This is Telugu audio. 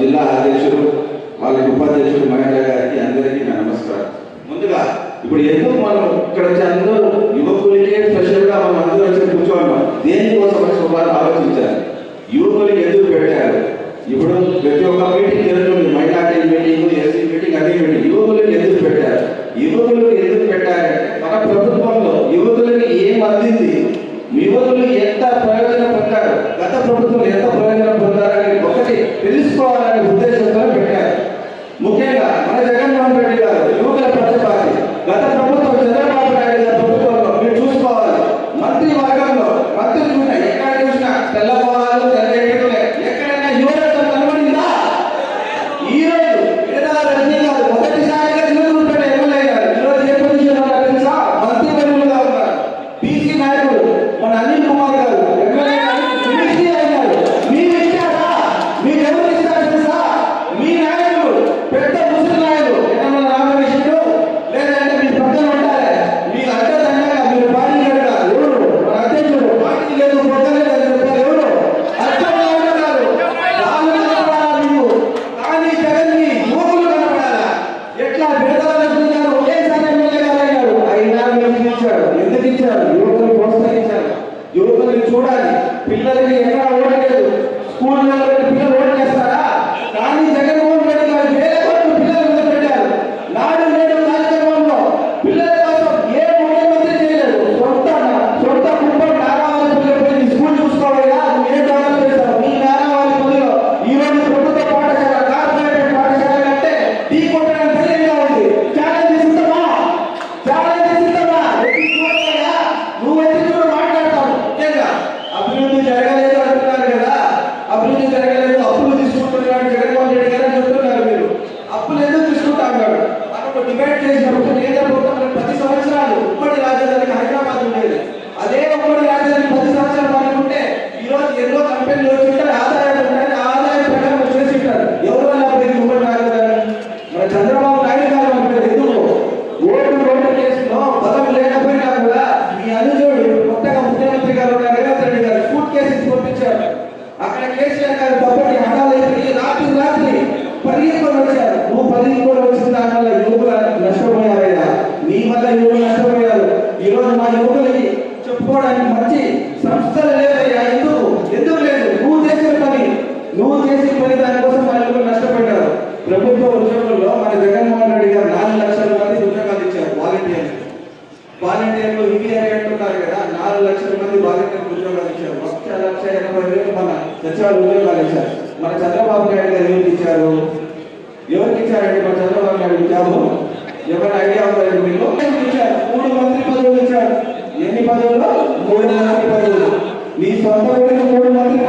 జిల్లా అధ్యక్షుడు వాళ్ళకి ఉపాధ్యక్షుడు మహేంద్ర గారికి అందరికీ నా నమస్కారం. ముందుగా ఇప్పుడు ఎందుకు మనం ఇక్కడ వచ్చి అందరూ యువకులకే స్పెషల్గా మనం అందరూ వచ్చి కూర్చోన్నాం, దేనికోసం వచ్చి వాళ్ళు ఆలోచించారు. యువకులకి ఎందుకు పెట్టారు? ఇప్పుడు ప్రతి ఒక్క మీటింగ్ జరుగుతుంది, మైనార్టీ మీటింగ్, ఎస్సీ మీటింగ్, అదే మీటింగ్. యువకులకు ఎందుకు పెట్టారు? యువకులకు ఎందుకు పెట్టారంటే మన ప్రభుత్వంలో యువకులకి ఏం అందింది, యువకులు ఎంత ప్రయోజనం పొందారు, గత ప్రభుత్వం ఎంత ప్రయోజనం పొందారని ఒకటి తెలుసుకోవాలనే ఉద్దేశంతో పెట్టారు. ముఖ్యంగా మన జగన్మోహన్ రెడ్డి గారు యువకుల పక్షపాతి. గత ప్రభుత్వం చంద్రబాబు నాయుడు గారి ప్రభుత్వంలో మీరు చూసుకోవాలి, మంత్రి వర్గంలో మంత్రులు చూసినా ఎక్కడ చూసినా తెల్లవాళ్ళు తెల్లెట్టులే, ఎక్కడైనా యువరత్నం కనబడిందా? ఈ రోజు పేదల రజనీ గారు మొదటిసారిగా చిన్నపేట ఎమ్మెల్యే గారు ఈరోజు ఏ పొజిషన్ ఉన్నారు తెలుసా? మంత్రి వర్గంగా ఉన్నారు. బీసీ నాయకుడు మన అనిల్ కుమార్ గారు ఎమ్మెల్యే గారు మినిస్ట్రీ అయ్యారు. మీరు ఇచ్చారా? మీరు ఎవరు ఇచ్చారు తెలుసా? మీ నాయకులు పెద్ద ముస్లిం నాయకులు ఎన్నో రామకృష్ణుడు లేదంటే మీ పక్కన ఉంటారే, మీ అడ్డదండగా మీరు పార్టీ గారు ఎవరు? మన అధ్యక్షుడు పార్టీ లేదు పక్కన లేదు చెప్పారు ఎవరు? అర్థంగా గారు మీకు. కానీ జగన్ ని యువకులు కనపడాలా? ఎట్లా పేదల లక్ష్మి గారు ఒకేసారి ఎమ్మెల్యే గారు అయ్యారు. అయినా మీరు ఇచ్చారు. ఎందుకు ఇచ్చారు? యువకులు ప్రోత్సహించారు. యువకుల్ని చూడాలి. పిల్లలకి ఎక్కడ ఓడలేదు, స్కూల్లో పిల్లలు ఓటు చేస్తారా? కానీ జగన్మోహన్ రెడ్డి గారు వేల కోట్లు పిల్లల మీద పెట్టారు. నాడు నేడు కార్యక్రమంలో పిల్లల కోసం ఏ ముఖ్యమంత్రి చేయలేదు. సొంత కుటుంబం నారావారి పిల్లలపై స్కూల్ చూసుకోవాలా? నువ్వు ఏం డెవలప్ చేస్తావు? మీ నారావారి పనులు ఈ రోజు ప్రభుత్వ పాఠశాల కార్పొరేట్ పాఠశాల అంటే టీ కొట్టడానికి ధైర్యంగా ఉంది. ఛాలెంజ్ ఇస్తామా? నువ్వు ఎందుకు మాట్లాడతావు? ముఖ్యంగా అభివృద్ధి జరగలేదు అంటున్నారు కదా, అభివృద్ధి జరగలేదు, అప్పులు తీసుకుంటున్నాడు జగన్మోహన్ రెడ్డి గారు చెప్తున్నారు. మీరు అప్పులు ఎందుకు తీసుకుంటా అన్నాడు. మనం డిబేట్ చేసినప్పుడు కేంద్ర ప్రభుత్వం 10 సంవత్సరాలు ఉమ్మడి రాజధానికి హైదరాబాద్ ఉండేది. అదే ఉమ్మడి రాజధాని 10 సంవత్సరాలు అనుకుంటే ఈ రోజు ఎన్నో కంపెనీలు వచ్చింటారు, ఆదాయాలు ఉంటాయి, ఆదాయ ప్రకారం చేసి ఉంటారు. ఎవరు వల్ల ఉమ్మడి రాజధాని? మన చంద్రబాబు నాయుడు గారు అంటారు. ఎందుకు ఓటు కేసులో బలం లేకపోయినా కూడా మీ అనుజుడు కొత్తగా ముఖ్యమంత్రి గారు రేవంత్ రెడ్డి గారు సూట్ కేసు పంపించారు. అక్కడ కేసీఆర్ గారు తప్పటి హడాలైపోయి రాత్రి పరిగెత్తుకొని వచ్చారు. నువ్వు పరిగెత్తుకొని వచ్చిన దాని వల్ల యువకులు నష్టపోయారయ్యా, నీ వల్ల యువకులు నష్టపోయారు. ఈ రోజు మా యువకులకి చెప్పుకోవడానికి మంచి సంస్థలు లేవయ్యా. ఎందుకు లేదు? నువ్వు చేసిన పని దానికోసం మా యువకులు నష్టపోయారు. ప్రభుత్వ ఉద్యోగుల్లో మన జగన్మోహన్ రెడ్డి గారు 4 లక్షల మంది ఉద్యోగాలు ఇచ్చారు. వాలంటీర్లు వివిఆర్ అంటున్నారు కదా, 4 లక్షల మంది వాలంటీర్లు ఉద్యోగాలు ఇచ్చారు. 1,80,000 మన సచివాలయ ఉద్యోగాలు ఇచ్చారు. మన చంద్రబాబు నాయుడు గారు ఎవరికి ఇచ్చారంటే మన చంద్రబాబు నాయుడు జాబు ఎవరి ఐడియా ఉందండి మీకు? ఇచ్చారు. 3 మంత్రి పదవులు ఇచ్చారు. ఎన్ని పదవులు? 3 మంత్రి పదవులు. నీ సొంత ఊరికి 3 మంత్రి